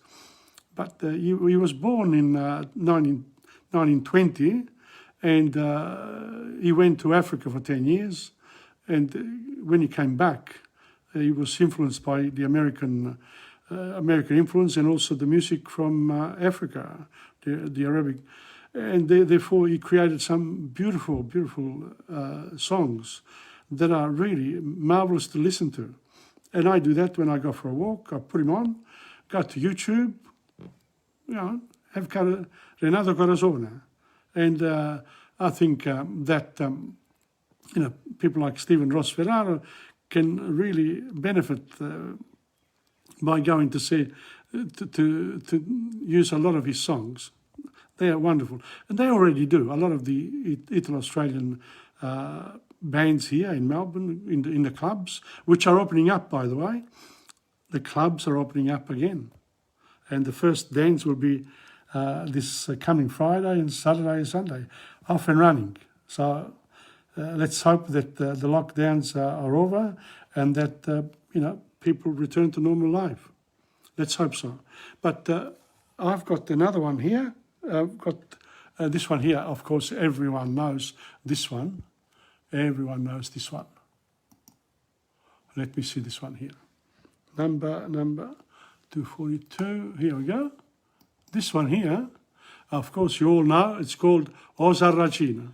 But he was born in 1920, and he went to Africa for 10 years. And when he came back, he was influenced by the American influence, and also the music from Africa, the Arabic. And therefore he created some beautiful, beautiful songs that are really marvelous to listen to. And I do that when I go for a walk. I put him on, go to YouTube, you know, have Renato Corazona. And I think that, you know, people like Stephen Ross Ferraro can really benefit by going to see, to use a lot of his songs. They are wonderful. And they already do. A lot of the Italo-Australian bands here in Melbourne, in the clubs, which are opening up, by the way. The clubs are opening up again. And the first dance will be this coming Friday and Saturday and Sunday, off and running. So let's hope that the lockdowns are over and that, you know, people return to normal life. Let's hope so. But I've got another one here. I've got this one here. Of course, everyone knows this one. Everyone knows this one. Let me see this one here. Number 242. Here we go. This one here, of course, you all know. It's called O Sarracina.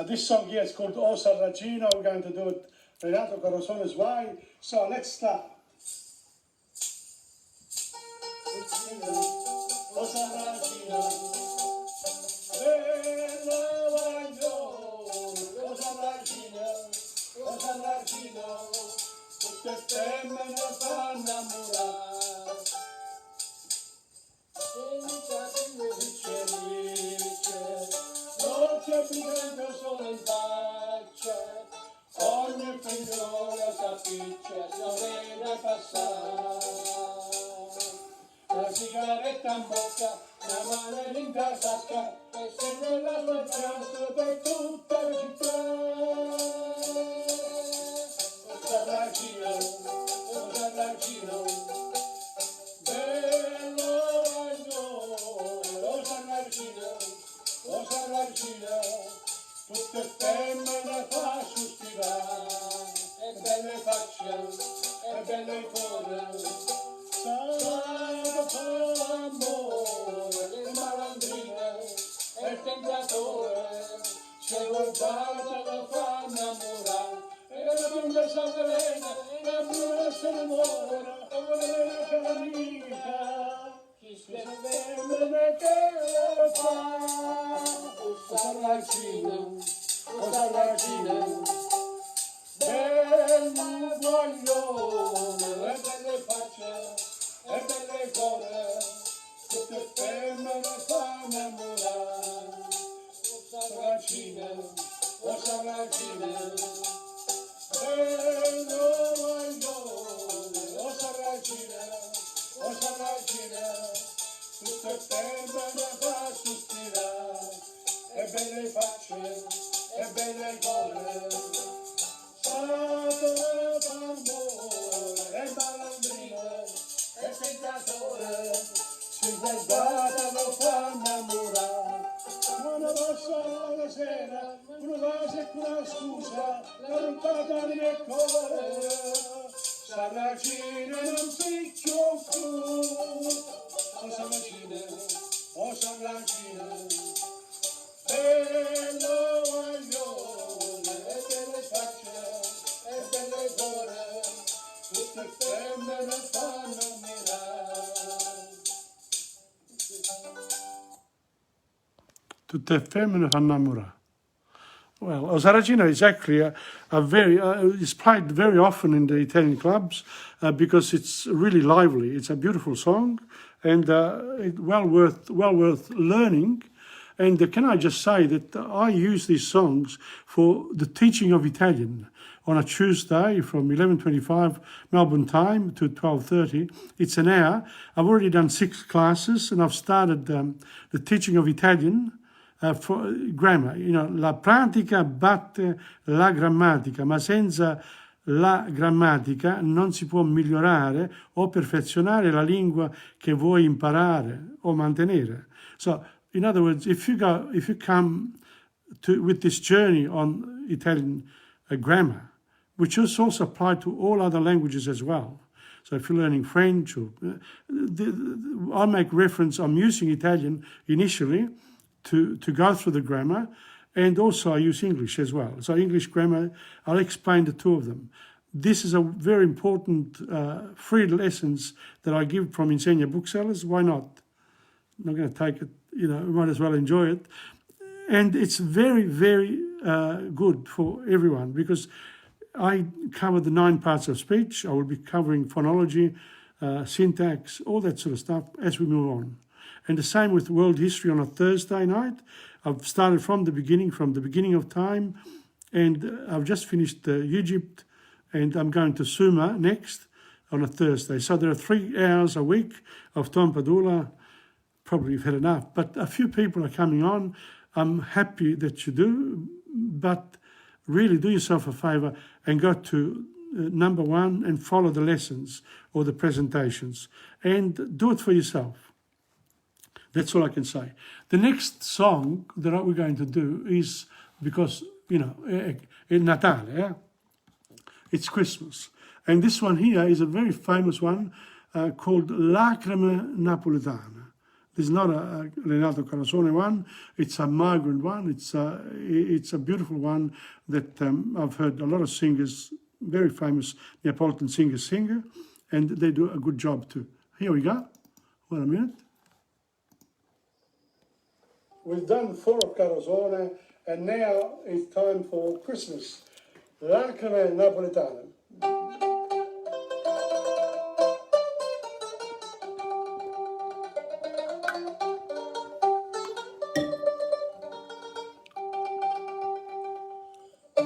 This song here is called O Sarracina. We're going to do it Renato Corazona's way. So let's start. O Sarracina, O Sarracina, tutte femmine fanno innamorare. Non c'è bisogno solo in faccia, ogni figliolo capisce, si vede passare. La sigaretta in bocca, la mano in tasca, e se nella sua piazza per tutta la città. O Sarracina, bello o Sarracina, tutte femmine fa sospirare, e belle facce, e belle cuore. Santo amore, il malandrino, il tentatore, se vuol bacia lo fa innamorare, e la bimba s'avvelena, la bimba se ne muore, e vuole bene che l'amica, chi se femmine che lo fa. O Sarracina, bello voglione, e belle facce, e belle cuore, tutte femmine fanno innamorare. O Sarracina, bello voglione, o Sarracina, tutte femmine fa sospirare, e belle facce, e belle cuore. Santo amore, e malandrino, e tentatore, si guardata lo fa innamorare. Una rossa la sera, una base e una scusa, la rompata nel mio cuore. Sarracina non picchio più. O Sarracina, bello guaglione, e belle facce, e belle cuore, tutte femmine fanno mirare. Tutte femmine fanno innamorare. Well, O Sarracina is actually a very, it's played very often in the Italian clubs because it's really lively. It's a beautiful song and well worth learning And can I just say that I use these songs for the teaching of Italian on a Tuesday from 11:25 Melbourne time to 12:30. It's an hour. I've already done 6 classes, and I've started the teaching of Italian for grammar. You know, la pratica batte la grammatica, ma senza la grammatica non si può migliorare o perfezionare la lingua che vuoi imparare o mantenere. So, in other words, if you come with this journey on Italian grammar, which is also applied to all other languages as well. So if you're learning French, or I'll make reference, I'm using Italian initially to go through the grammar, and also I use English as well. So English grammar, I'll explain the 2 of them. This is a very important free lessons that I give from Insegna Booksellers. Why not? I'm not going to take it, you know, might as well enjoy it. And it's very, very good for everyone, because I cover the 9 parts of speech. I will be covering phonology, syntax, all that sort of stuff as we move on. And the same with world history on a Thursday night. I've started from the beginning of time, and I've just finished Egypt, and I'm going to Sumer next on a Thursday. So there are 3 hours a week of Tom Padula. Probably you've had enough, but a few people are coming on. I'm happy that you do, but really do yourself a favour and go to number 1 and follow the lessons or the presentations, and do it for yourself. That's all I can say. The next song that we're going to do is, because, you know, Natale, it's Christmas. And this one here is a very famous one called Lacrime Napoletane. This is not a Renato Carosone one. It's a migrant one. It's a beautiful one that I've heard a lot of singers, very famous Neapolitan singers sing, and they do a good job too. Here we go. Wait a minute. We've done 4 of Carosone, and now it's time for Christmas. Lacrime Napoletane.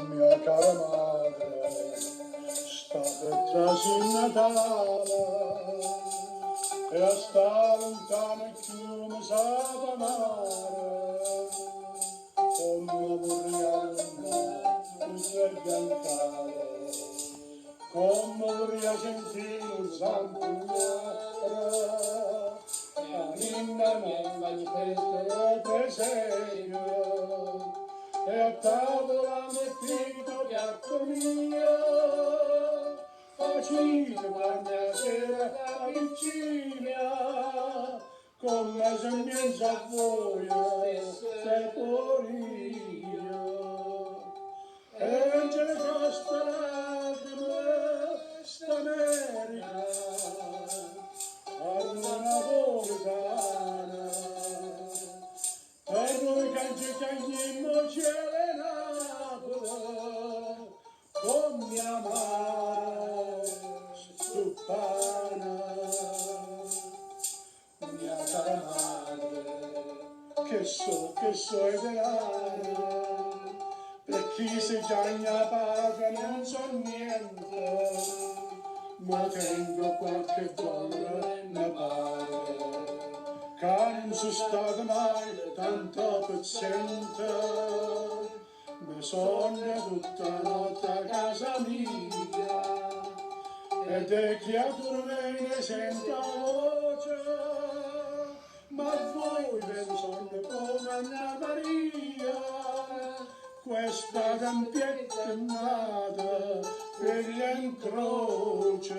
Mia cara madre, sta per trarsi il Natale, e a sta lontano e chiume sa amare, come vorrei tutte biancare, come vorrei sentire un zampugnare, e ninna nella festa per segno, e a tavola mettito piatto mio, facile quando sera la vigilia, come se mi s'avvoia se porio, e ce ne costa lacrime st'America, a una napoletana. Per noi cangiamo cielo Napoli, con mia madre stupana, mia cara madre, che so ideale, per chi si chiama paga non so niente, ma tengo qualche dollaro ne pare. Che non sono stato mai tanto paziente, mi sogno tutta la notte a casa mia, ed è creature ne sento voce, ma voi ve ne sogno come Anna Maria, questa campietta è nata per gli incroci,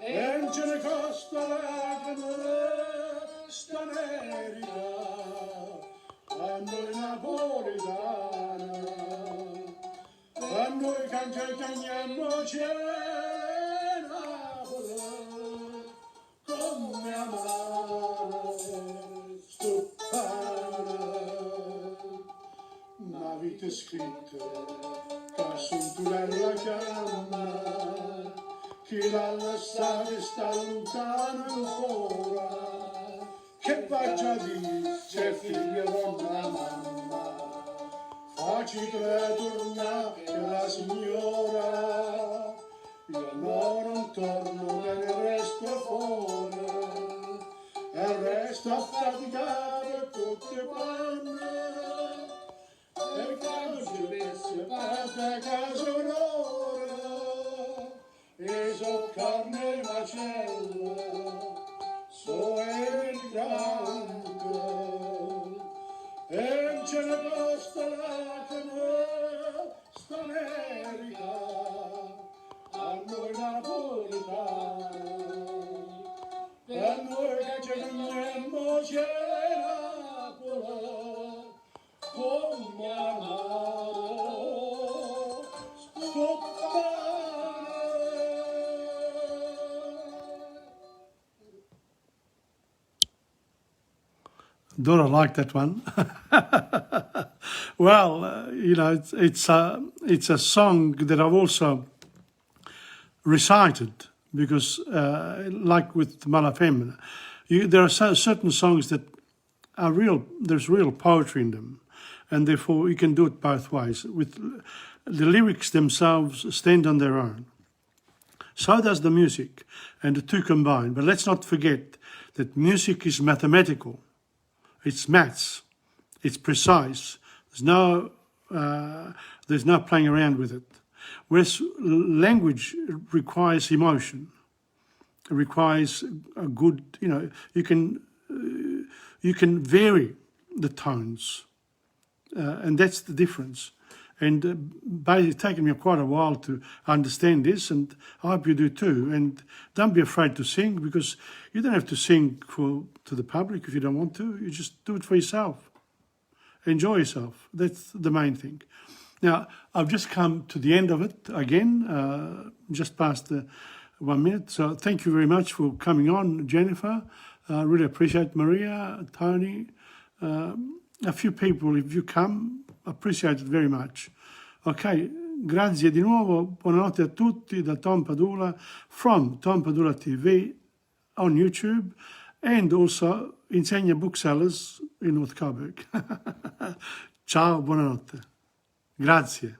e non ce ne costa lacrime st'America, a noi napoletana, a noi cantiamo c'è Napoli, come amare stupana, una vita scritta, che assunto nella canna, chi l'ha lasciata sta lontano ancora, che faccia dice figlio donna mamma, facci tornare che la signora, io non torno me ne resto fuori, e resto a faticare tutte quante, e quando ci avesse parte a casa un'ora, e so carne e macello, so il canto, e ce ne costa la sta America, a noi napolitani, per noi che ce ne c'è Napoli, come amaro, sto Dora liked that one. Well, you know, it's a song that I've also recited because, like with Malafem, there are certain songs that are real. There's real poetry in them, and therefore you can do it both ways. With the lyrics themselves stand on their own. So does the music, and the two combine. But let's not forget that music is mathematical. It's maths. It's precise. There's no playing around with it. Whereas language requires emotion. It requires a good, you know, you can vary the tones, and that's the difference. And it's taken me quite a while to understand this, and I hope you do too. And don't be afraid to sing, because you don't have to sing to the public if you don't want to. You just do it for yourself. Enjoy yourself. That's the main thing. Now, I've just come to the end of it again, just past the 1 minute. So thank you very much for coming on, Jennifer. I really appreciate Maria, Tony, a few people. If you come, appreciate it very much. Ok, grazie di nuovo, buonanotte a tutti da Tom Padula from TomPadulaTV on YouTube, and also insegna booksellers in North Coburg. Ciao, buonanotte. Grazie.